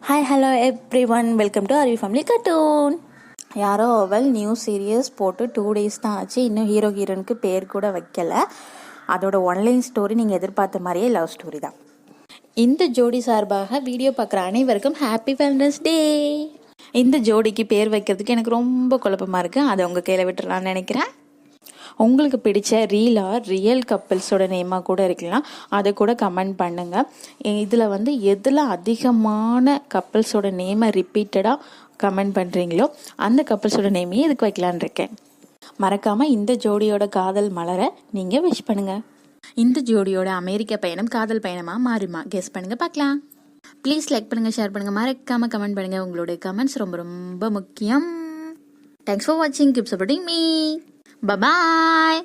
Hi hello every one, welcome to RV family cartoon. யாரோ அவள் new serious போட்டு 2 days தான் ஆச்சு, இன்னும் ஹீரோயினுக்கு பேர் கூட வைக்கல. அதோட ஒன்லைன் ஸ்டோரி நீங்கள் எதிர்பார்த்த மாதிரியே லவ் ஸ்டோரி தான். இந்த ஜோடி சார்பாக வீடியோ பார்க்குற அனைவருக்கும் ஹாப்பி வேலண்டைன்ஸ் டே. இந்த ஜோடிக்கு பேர் வைக்கிறதுக்கு எனக்கு ரொம்ப குழப்பமாக இருக்குது, அதை உங்கள் கையில் விட்டுறலான்னு நினைக்கிறேன். உங்களுக்கு பிடிச்ச ரியல் கப்பிள்ஸோட நேமாக கூட இருக்கலாம், அதை கூட கமெண்ட் பண்ணுங்கள். இதில் எதில் அதிகமான கப்பிள்ஸோட நேமை ரிப்பீட்டடாக கமெண்ட் பண்ணுறீங்களோ அந்த கப்பிள்ஸோட நேமையே இதுக்கு வைக்கலான் இருக்கேன். மறக்காமல் இந்த ஜோடியோட காதல் மலர நீங்கள் விஷ் பண்ணுங்கள். இந்த ஜோடியோட அமெரிக்க பயணம் காதல் பயணமாக மாறுமா? கெஸ் பண்ணுங்கள், பார்க்கலாம். ப்ளீஸ் லைக் பண்ணுங்கள், ஷேர் பண்ணுங்கள், மறக்காமல் கமெண்ட் பண்ணுங்கள். உங்களுடைய கமெண்ட்ஸ் ரொம்ப ரொம்ப முக்கியம். தேங்க்ஸ் ஃபார் வாட்சிங். Keep supporting me. Bye-bye.